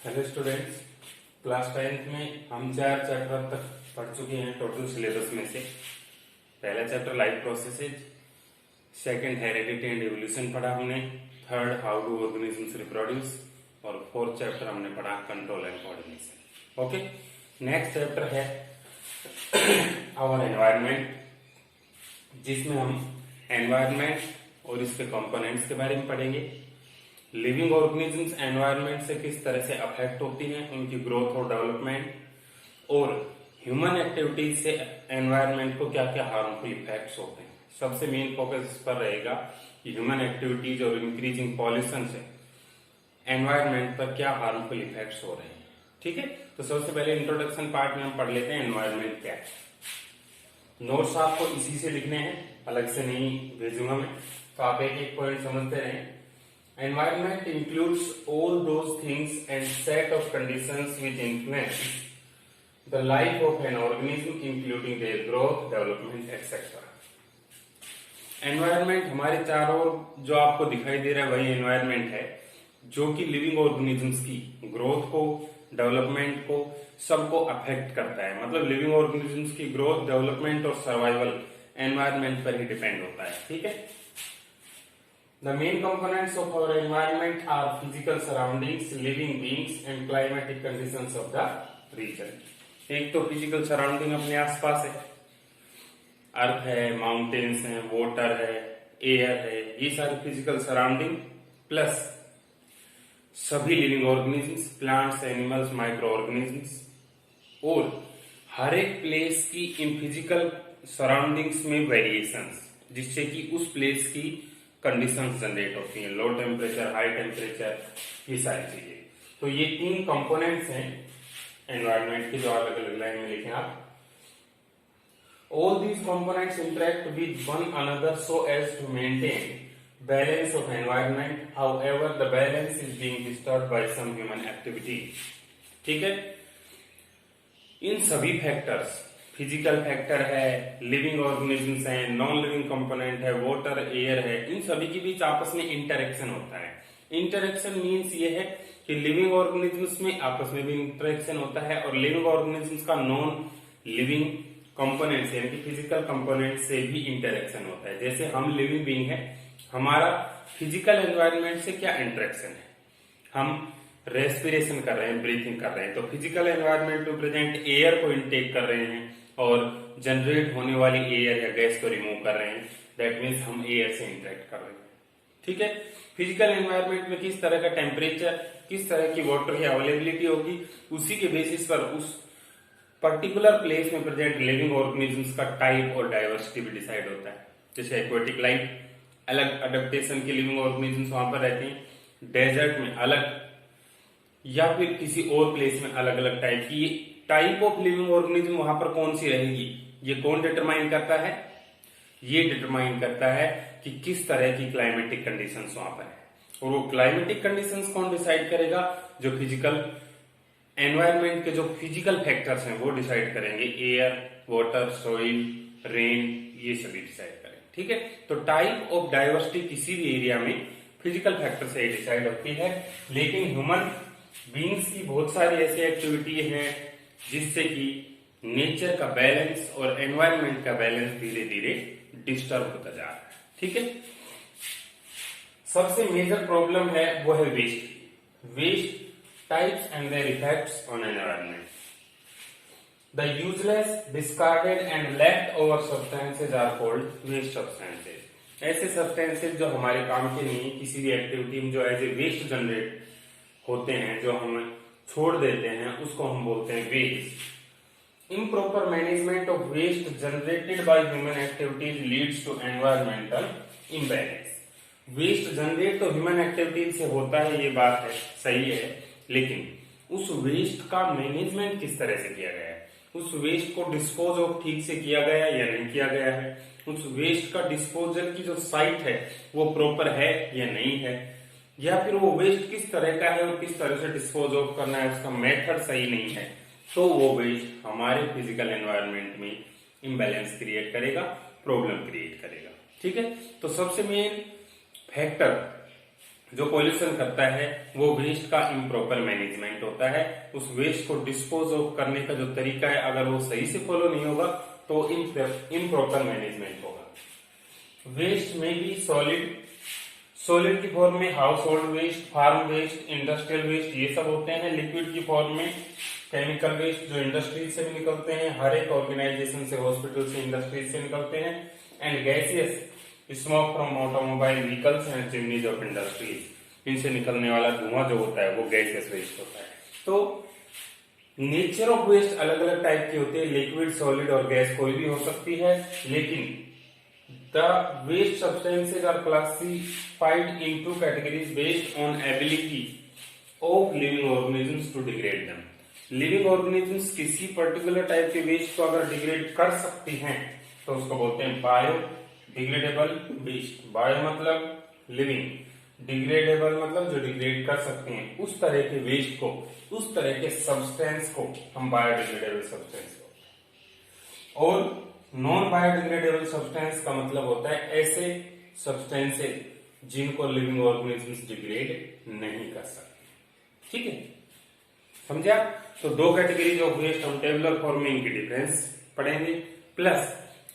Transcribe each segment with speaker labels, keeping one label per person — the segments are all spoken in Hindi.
Speaker 1: हेलो स्टूडेंट्स, क्लास 10th में हम 4 चैप्टर तक पढ़ चुके हैं टोटल सिलेबस में से। पहला chapter life processes, second heredity and evolution पढ़ा हमने, third how do organisms reproduce और फोर्थ चैप्टर हमने पढ़ा control and coordination. Okay, next chapter है आवर एनवायरनमेंट, जिसमें हम एनवायरनमेंट और इसके कंपोनेंट्स के बारे में पढ़ेंगे। लिविंग ऑर्गेनिजम्स एनवायरनमेंट से किस तरह से अफेक्ट होती हैं, उनकी ग्रोथ और डेवलपमेंट, और ह्यूमन एक्टिविटीज से एनवायरनमेंट को क्या क्या हार्मफुल इफेक्ट्स होते हैं। सबसे मेन फोकस इस पर रहेगा कि ह्यूमन एक्टिविटीज और इंक्रीजिंग पॉल्यूशन से एनवायरनमेंट पर क्या हार्मफुल इफेक्ट्स हो रहे हैं। ठीक है, तो सबसे पहले इंट्रोडक्शन पार्ट में हम पढ़ लेते हैं एनवायरनमेंट क्या है। नोट्स आपको इसी से लिखने हैं, अलग से नहीं भेजूंगा मैं, तो आप एक एक पॉइंट समझते रहें। Environment includes all those things and set of conditions which influence the life of an organism, including their growth, development, etc. Environment हमारे चारों ओर जो आपको दिखाई दे रहा है वही environment है, जो कि लिविंग ऑर्गेनिजम्स की ग्रोथ को, डेवलपमेंट को, सबको अफेक्ट करता है। मतलब लिविंग ऑर्गेनिजम्स की ग्रोथ, डेवलपमेंट और सर्वाइवल एनवायरमेंट पर ही डिपेंड होता है। ठीक है, The main components of our environment are physical surroundings, living beings and climatic conditions of the region. एक तो फिजिकल सराउंडिंग अपने आसपास है, अर्थ है, माउंटेन्स हैं, वाटर है, एयर है, ये सारी फिजिकल सराउंडिंग, प्लस सभी living organisms, plants, animals, micro organisms, और हर एक प्लेस की इन फिजिकल सराउंडिंग्स में वेरिएशंस, जिससे कि उस प्लेस की कंडीशंस जनरेट होती हैं, लो टेम्परेचर, हाई टेम्परेचर, ये सारी चीजें। तो ये 3 कंपोनेंट्स हैं एनवायरनमेंट के, जो अलग अलग लाइन में लिखें आप। All these components interact with one another so as to maintain balance of environment, however the balance is being disturbed by some human activity. ठीक है, इन सभी फैक्टर्स, फिजिकल फैक्टर है, लिविंग ऑर्गेनिजम्स हैं, नॉन लिविंग कंपोनेंट है, वाटर, एयर है, इन सभी के बीच आपस में इंटरेक्शन होता है। इंटरेक्शन मीन्स ये है कि लिविंग ऑर्गेनिजम्स में आपस में भी इंटरेक्शन होता है, और लिविंग ऑर्गेनिजम्स का नॉन लिविंग कंपोनेंट्स यानी कि फिजिकल कंपोनेंट से भी इंटरेक्शन होता है। जैसे हम लिविंग बीइंग है, हमारा फिजिकल एनवायरनमेंट से क्या इंटरेक्शन है, हम रेस्पिरेशन कर रहे हैं, ब्रीथिंग कर रहे हैं, तो फिजिकल एनवायरनमेंट में प्रेजेंट एयर को इनटेक कर रहे हैं और जनरेट होने वाली एयर या गैस को रिमूव कर रहे हैं। दैट मीन्स हम एयर से इंटरेक्ट कर रहे हैं। ठीक है, फिजिकल एनवायरनमेंट में किस तरह का टेम्परेचर, किस तरह की वाटर की अवेलेबिलिटी होगी, उसी के बेसिस पर उस पर्टिकुलर प्लेस में प्रेजेंट लिविंग ऑर्गेनिजम्स का टाइप और डाइवर्सिटी भी डिसाइड होता है। जैसे एक्वेटिक लाइफ, अलग अडेप्टेशन के लिविंग ऑर्गेनिजम्स वहां पर रहते हैं, डेजर्ट में अलग, या फिर किसी और प्लेस में अलग अलग टाइप की टाइप ऑफ लिविंग ऑर्गेनिज्म वहां पर कौन सी रहेगी, ये कौन डिटरमाइन करता है? ये डिटरमाइन करता है कि किस तरह की क्लाइमेटिक कंडीशंस वहां पर है। और वो क्लाइमेटिक कंडीशंस कौन डिसाइड करेगा? जो फिजिकल एनवायरनमेंट के जो फिजिकल फैक्टर्स हैं वो डिसाइड करेंगे। एयर, वाटर, सॉइल, रेन, ये सभी डिसाइड करेंगे। ठीक है, तो टाइप ऑफ डाइवर्सिटी किसी भी एरिया में फिजिकल फैक्टर से डिसाइड होती है। लेकिन ह्यूमन बीइंग्स की बहुत सारी ऐसी एक्टिविटी हैं जिससे कि नेचर का बैलेंस और एनवायरनमेंट का बैलेंस धीरे धीरे डिस्टर्ब होता जा रहा है। ठीक है, सबसे मेजर प्रॉब्लम है वो है waste types and their effects on environment. The useless, discarded and left over substances are called waste substances. ऐसे सब्सटेंसेज जो हमारे काम के नहीं, किसी भी एक्टिविटी में जो एज ए वेस्ट जनरेट होते हैं, जो हम छोड़ देते हैं, उसको हम बोलते हैं waste. Improper management of waste generated by human activities leads to environmental imbalance. Waste generate तो ह्यूमन एक्टिविटीज से होता है, ये बात है, सही है, लेकिन उस वेस्ट का मैनेजमेंट किस तरह से किया गया है, उस वेस्ट को डिस्पोज ऑफ ठीक से किया गया या नहीं किया गया है, उस वेस्ट का डिस्पोजल की जो साइट है वो प्रॉपर है या नहीं है, या फिर वो वेस्ट किस तरह का है और किस तरह से डिस्पोज ऑफ करना है, उसका मेथड सही नहीं है, तो वो वेस्ट हमारे फिजिकल एनवायरनमेंट में इम्बैलेंस क्रिएट करेगा, प्रॉब्लम क्रिएट करेगा। ठीक है, तो सबसे मेन फैक्टर जो पॉल्यूशन करता है वो वेस्ट का इम्प्रॉपर मैनेजमेंट होता है। उस वेस्ट को डिस्पोज ऑफ करने का जो तरीका है अगर वो सही से फॉलो नहीं होगा तो इम्प्रॉपर मैनेजमेंट होगा। वेस्ट में भी सॉलिड की फॉर्म में household waste, farm waste, industrial waste ये सब होते हैं। लिक्विड की फॉर्म में केमिकल वेस्ट जो इंडस्ट्री से भी निकलते हैं, हर एक ऑर्गेनाइजेशन से, हॉस्पिटल से, इंडस्ट्री से निकलते हैं। And gaseous smoke from automobile vehicles and chimneys of industries, इनसे निकलने वाला धुआं जो होता है वो गैसियस वेस्ट होता है। तो नेचर ऑफ वेस्ट अलग अलग टाइप की होती है, लिक्विड, सॉलिड और गैस कोई भी हो सकती है, लेकिन the waste substances are classified into categories based on ability of living organisms to degrade them. Living organisms किसी पर्टिकुलर टाइप के वेस्ट को अगर डिग्रेड कर सकती हैं तो उसको बोलते हैं बायो डिग्रेडेबल वेस्ट। बायो मतलब लिविंग, डिग्रेडेबल मतलब जो डिग्रेड कर सकते हैं। उस तरह के वेस्ट को, उस तरह के सब्सटेंस को हम बायोडिग्रेडेबल सब्सटेंस को, और नॉन बायोडिग्रेडेबल सब्सटेंस का मतलब होता है ऐसे सब्सटेंसेस जिनको लिविंग ऑर्गेनिजम्स डिग्रेड नहीं कर सकते। ठीक है, समझे आप? तो दो कैटेगरीज ऑफ वेस्ट हम टेबुलर फॉर्म में इनकी डिफरेंस पढ़ेंगे, प्लस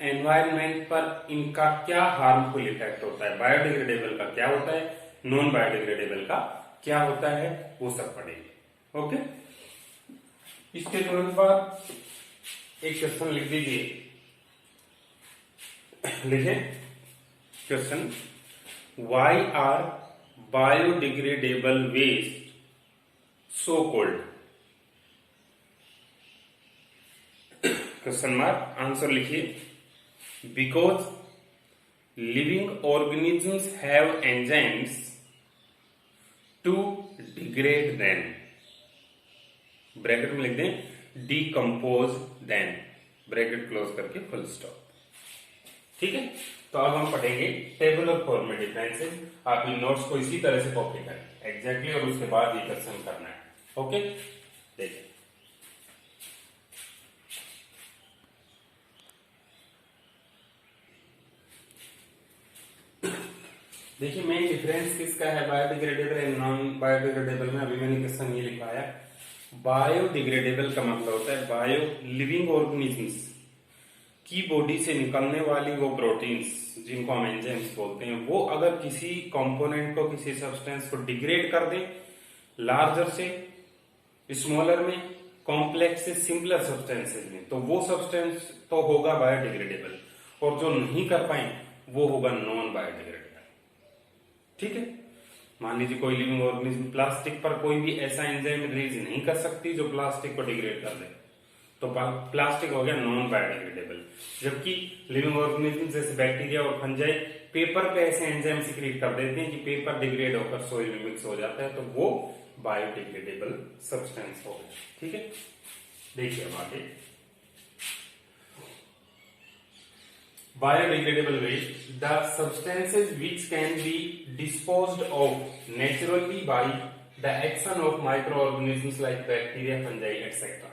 Speaker 1: एनवायरनमेंट पर इनका क्या हार्मफुल इफेक्ट होता है, बायोडिग्रेडेबल का क्या होता है, नॉन बायोडिग्रेडेबल का क्या होता है, वो सब पढ़ेंगे। ओके, इसके तुरंत बाद एक क्वेश्चन लिख दीजिए। लिखे question, why are biodegradable waste so called? Question mark, answer लिखिए। Because living organisms have enzymes to degrade them, bracket में लिख दें डिकम्पोज देम, ब्रैकेट क्लोज करके फुल स्टॉप। ठीक है, तो अब हम पढ़ेंगे टेबुलर फॉर्म में डिफरेंसेस। आप इन नोट्स को इसी तरह से कॉपी करें एग्जैक्टली, और उसके बाद ये क्वेश्चन करना है। ओके, देखिए देखिए मेन डिफरेंस किसका है, बायोडिग्रेडेबल एंड नॉन बायोडिग्रेडेबल में। अभी मैंने क्वेश्चन ये लिखवाया, बायोडिग्रेडेबल का मतलब होता है बायो लिविंग ऑर्गेनिजम्स की बॉडी से निकलने वाली वो प्रोटीन्स जिनको हम एंजाइम्स बोलते हैं, वो अगर किसी कंपोनेंट को, किसी सब्सटेंस को डिग्रेड कर दे लार्जर से स्मॉलर में, कॉम्प्लेक्स से सिंपलर सब्सटेंसेस में, तो वो सब्सटेंस तो होगा बायोडिग्रेडेबल, और जो नहीं कर पाए वो होगा नॉन बायोडिग्रेडेबल। ठीक है, मान लीजिए कोई लिविंग ऑर्गेनिज्म प्लास्टिक पर कोई भी ऐसा एंजाइम रिलीज नहीं कर सकती जो प्लास्टिक को डिग्रेड कर दे, तो प्लास्टिक हो गया नॉन बायोडिग्रेडेबल। जबकि लिविंग ऑर्गेनिज्म जैसे बैक्टीरिया और फंजाई पेपर पे ऐसे एंजाइम सिक्रीट कर देते हैं कि पेपर डिग्रेड होकर सॉइल में मिक्स हो जाता है, तो वो बायोडिग्रेडेबल सब्सटेंस हो गया। ठीक है, देखिए अब आगे, biodegradable waste, the substances which can be disposed of naturally by the action of microorganisms like bacteria, fungi, etc.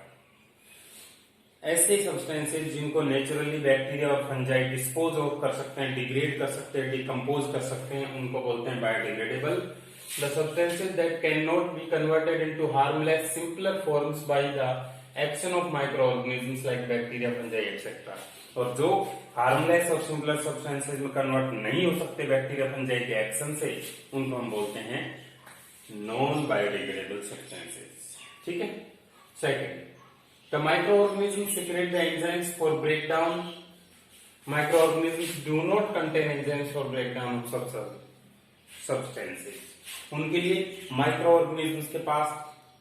Speaker 1: ऐसे सब्सटेंसेज जिनको नेचुरली बैक्टीरिया और फंजाई डिस्पोज ऑफ कर सकते हैं, डिग्रेड कर सकते हैं, डिकम्पोज कर सकते हैं, उनको बोलते हैं biodegradable. The substances that can not be converted into harmless simpler forms by the action of microorganisms like bacteria, fungi etcetera. और जो हार्मलेस और सिंपलर सब्सटेंसेज में कन्वर्ट नहीं हो सकते बैक्टीरिया, फंजाई के एक्शन से, उनको हम बोलते हैं नॉन बायोडिग्रेडेबल सब्सटेंसेज। ठीक है, second, the microorganisms secrete the enzymes for breakdown. Microorganisms do not contain enzymes for breakdown of substances. उनके लिए माइक्रोऑर्गेनिजम्स के पास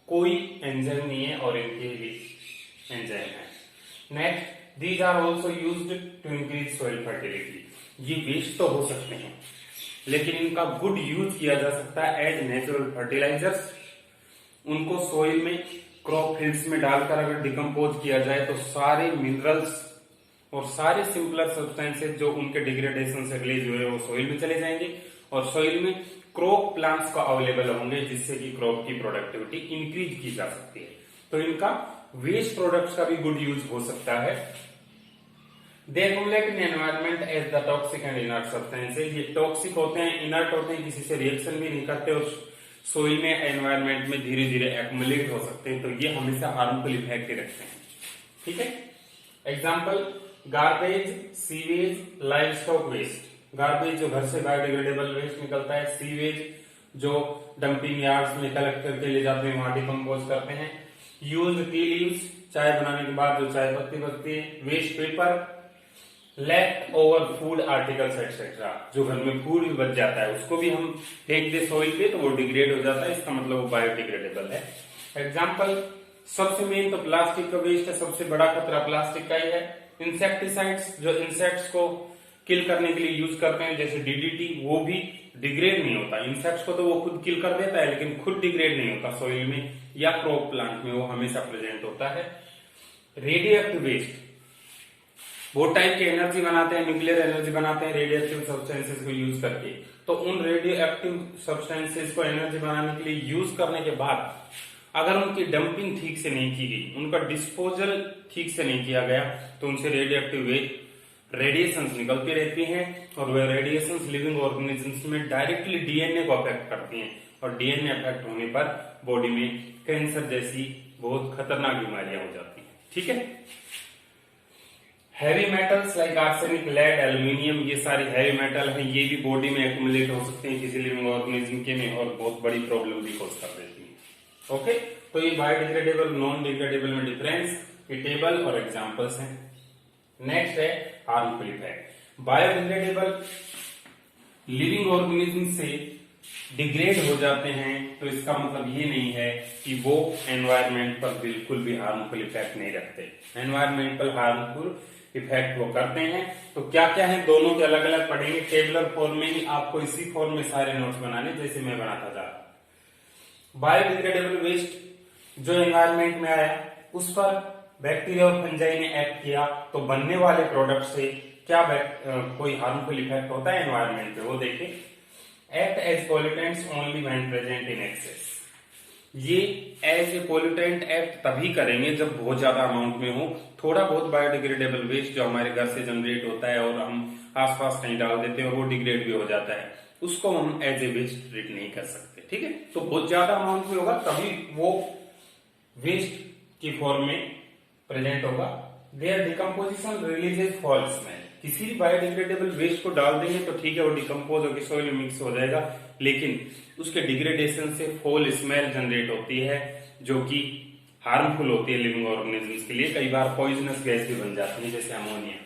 Speaker 1: कोई एंजाइम नहीं है और इनके लिए एंजाइम है। Next, these are also used to increase soil fertility. ये वेस्ट तो हो सकते हैं, लेकिन इनका गुड यूज किया जा सकता है एज नेचुरल फर्टिलाइजर्स। उनको सोइल में, क्रॉप फील्ड्स में डालकर अगर डिकम्पोज किया जाए तो सारे मिनरल्स और सारे सिंपलर सब्सटेंसेज जो उनके डिग्रेडेशन से रिलीज हुए वो सोइल में चले जाएंगे, और सोइल में क्रॉप प्लांट्स का अवेलेबल होंगे, जिससे कि क्रॉप की प्रोडक्टिविटी इंक्रीज की जा सकती है। तो इनका वेस्ट प्रोडक्ट्स का भी गुड यूज हो सकता है। They accumulate in environment as the toxic and inert substances. ये टॉक्सिक होते हैं, इनर्ट होते हैं, किसी से रिएक्शन भी नहीं करते और सोइल में एनवायरनमेंट में धीरे धीरे एक्युमुलेट हो सकते हैं, तो ये हमेशा हार्मफुल इफेक्ट ही रखते हैं। ठीक है, example garbage, sewage, livestock waste. Garbage जो घर से बायोडिग्रेडेबल वेस्ट निकलता है, सीवेज जो डंपिंग यार्ड्स में कलेक्ट करके ले जाते हैं, वहां डिकम्पोज करते हैं। यूज्ड टी लीव्स, चाय बनाने के बाद जो चाय पत्ती बचती है। Waste paper, left over food articles etcetera, जो घर में फूड भी बच जाता है उसको भी हम फेंक दे सोइल पे तो वो डिग्रेड हो जाता है, इसका मतलब वो बायोडिग्रेडेबल है। एग्जाम्पल सबसे मेन तो प्लास्टिक का वेस्ट है, सबसे बड़ा खतरा प्लास्टिक का ही है। इंसेक्टिसाइड्स जो इंसेक्ट्स को किल करने के लिए यूज करते हैं, जैसे डीडीटी, वो भी डिग्रेड नहीं होता। इंसेक्ट्स को तो वो खुद किल कर देता है, लेकिन खुद डिग्रेड नहीं होता सॉइल में या क्रॉप प्लांट में, वो हमेशा प्रेजेंट होता है। रेडियो एक्टिव वेस्ट, बहुत टाइप की एनर्जी बनाते हैं, न्यूक्लियर एनर्जी बनाते हैं रेडियो एक्टिव सब्सटेंसेस को यूज करके। तो उन रेडियो एक्टिव सब्सटेंसेस को एनर्जी बनाने के लिए यूज करने के बाद अगर उनकी डंपिंग ठीक से नहीं की गई, उनका डिस्पोजल ठीक से नहीं किया गया, तो उनसे रेडियो एक्टिव रेडिएशंस निकलती रहती हैं और वह रेडिएशंस लिविंग ऑर्गेनिजम्स में डायरेक्टली डीएनए को अफेक्ट करती हैं और डीएनए अफेक्ट होने पर बॉडी में कैंसर जैसी बहुत खतरनाक बीमारियां हो जाती हैं। ठीक है, heavy metals like arsenic, lead, aluminium, ये सारी हैवी मेटल है, ये भी बॉडी में एक्युमुलेट हो सकते हैं किसी लिविंग ऑर्गेनिज्म के में और बहुत बड़ी प्रॉब्लम भी कॉज कर देती है। ओके, तो ये बायोडिग्रेडेबल नॉन डिग्रेडेबल में डिफरेंस, ये टेबल और एग्जांपल्स हैं। नेक्स्ट है harmful effect. Biodegradable living organism से डिग्रेड हो जाते हैं, तो इसका मतलब ये नहीं है कि वो एनवायरमेंट पर बिल्कुल भी हार्मफुल इफेक्ट नहीं रखते। एनवायरमेंटल हार्मफुल इफेक्ट वो करते हैं। तो क्या क्या है, दोनों के अलग अलग पढ़ेंगे। टेबलर फॉर्म में ही आपको इसी फॉर्म में सारे नोट्स बनाने जैसे मैं बनाता जा रहा हूं। बायोडिग्रेडेबल वेस्ट जो एनवायरमेंट में आया, उस पर बैक्टीरिया और फंजाई ने एक्ट किया, तो बनने वाले प्रोडक्ट से क्या कोई हार्मफुल इफेक्ट होता है एनवायरमेंट पे, वो देखिए। Act as pollutants only when present in excess. ये एज ए पॉल्यूटेंट एक्ट तभी करेंगे जब बहुत ज्यादा अमाउंट में हो। थोड़ा बहुत बायोडिग्रेडेबल वेस्ट जो हमारे घर से जनरेट होता है और हम आसपास कहीं डाल देते हैं और वो डिग्रेड भी हो जाता है, उसको हम एज ए वेस्ट ट्रीट नहीं कर सकते। ठीक है, तो बहुत ज्यादा अमाउंट में होगा तभी वो वेस्ट की फॉर्म में प्रेजेंट होगा। Their decomposition releases foul smell. किसी भी बायोडिग्रेडेबल वेस्ट को डाल देंगे तो ठीक है, वो डिकम्पोज होकर सॉइल में मिक्स हो जाएगा, लेकिन उसके डिग्रेडेशन से फॉल स्मेल जनरेट होती है जो कि हार्मफुल होती है लिविंग ऑर्गेनिजम्स के लिए। कई बार पॉइजनस गैस भी बन जाती है, जैसे ammonia.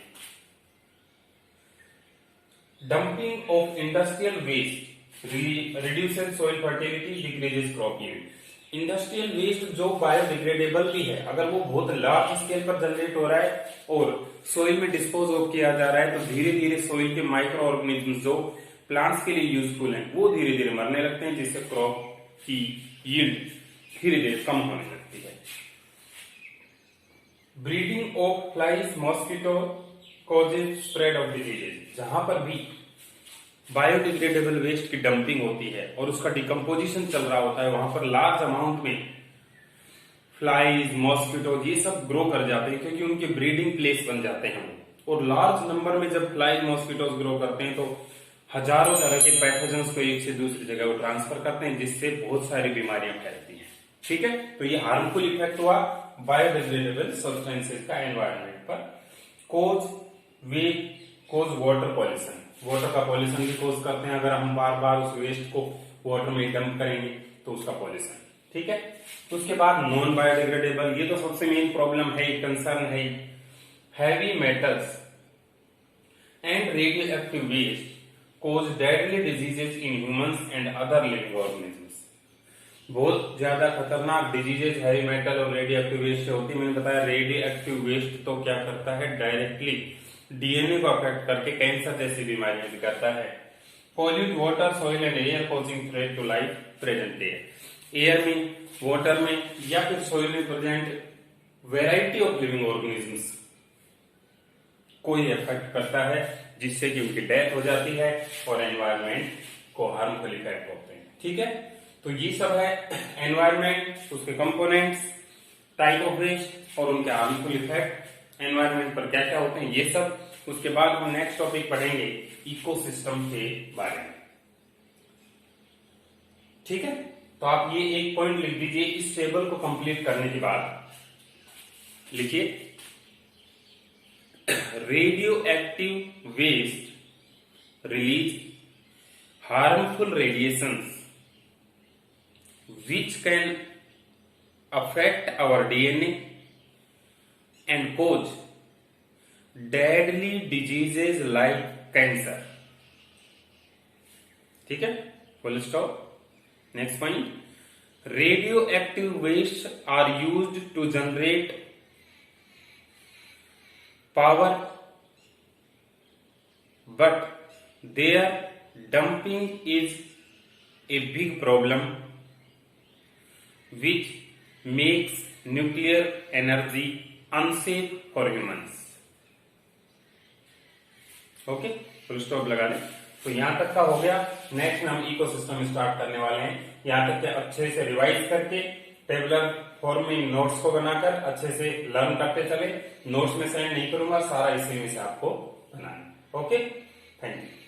Speaker 1: Dumping of industrial waste reduces soil fertility, decreases crop yield. Industrial waste जो बायोडिग्रेडेबल भी है, अगर वो बहुत लार्ज स्केल पर जनरेट हो रहा है और सोइल में डिस्पोज ऑफ किया जा रहा है, तो धीरे धीरे सोइल के माइक्रो ऑर्गेनिज्म जो प्लांट्स के लिए यूजफुल हैं, वो धीरे धीरे मरने लगते हैं, जिससे क्रॉप की यील्ड धीरे धीरे कम होने लगती है। Breeding of flies, mosquito causes spread of diseases. जहां पर भी बायोडिग्रेडेबल वेस्ट की डंपिंग होती है और उसका डिकम्पोजिशन चल रहा होता है, वहां पर लार्ज अमाउंट में फ्लाइज, मॉस्किटो ये सब ग्रो कर जाते हैं, क्योंकि उनके ब्रीडिंग प्लेस बन जाते हैं। और लार्ज नंबर में जब फ्लाइज, मॉस्किटोज ग्रो करते हैं, तो हजारों तरह के पैथोजेंस को एक से दूसरी जगह वो ट्रांसफर करते हैं, जिससे बहुत सारी बीमारियां फैलती हैं। ठीक है, तो ये हार्मफुल इफेक्ट हुआ बायोडिग्रेडेबल सब्सटेंसेस का एनवायरनमेंट पर। कोज वाटर पॉल्यूशन, वाटर का पॉल्यूशन भी कोज करते हैं। अगर हम बार बार उस वेस्ट को वाटर में डंप करेंगे तो उसका पॉल्यूशन। ठीक है, उसके बाद नॉन बायोडिग्रेडेबल, ये तो सबसे मेन प्रॉब्लम है, कंसर्न है। Heavy metals and radioactive waste cause deadly diseases in humans and other living organisms। बहुत ज्यादा खतरनाक डिजीजेज हैवी मेटल और रेडियो एक्टिव वेस्ट से होती है। मैंने बताया रेडियो एक्टिव वेस्ट तो क्या करता है, डायरेक्टली डीएनए को अफेक्ट करके कैंसर जैसी बीमारियां भी करता है। Pollute water, soil and air causing threat to life present air में, वाटर में या फिर सॉइल में present variety of living organisms को ही अफेक्ट करता है, जिससे कि उनकी डेथ हो जाती है और एनवायरनमेंट को हार्मफुल इफेक्ट होते हैं। ठीक है, तो ये सब है एनवायरनमेंट, उसके कंपोनेंट्स, टाइप ऑफ वेस्ट और उनके हार्मफुल इफेक्ट एनवायरनमेंट पर क्या क्या होते हैं, ये सब। उसके बाद हम नेक्स्ट टॉपिक पढ़ेंगे इकोसिस्टम के बारे में। ठीक है, तो आप ये एक पॉइंट लिख दीजिए। इस टेबल को कंप्लीट करने के बाद लिखिए, radioactive waste release harmful radiations which can affect our DNA and cause deadly diseases like cancer. ठीक है, full stop. Next point, radioactive wastes are used to generate power, but their dumping is a big problem which makes nuclear energy unsafe for humans. Okay, full stop लगा दें। तो यहां तक का हो गया। नेक्स्ट में हम इकोसिस्टम स्टार्ट करने वाले हैं। यहां तक के अच्छे से रिवाइज करके टेबलर फॉर्म में नोट्स को बनाकर अच्छे से लर्न करते चले। नोट्स में सेंड नहीं करूंगा, सारा इसी में से आपको बनाना है। Okay, thank you.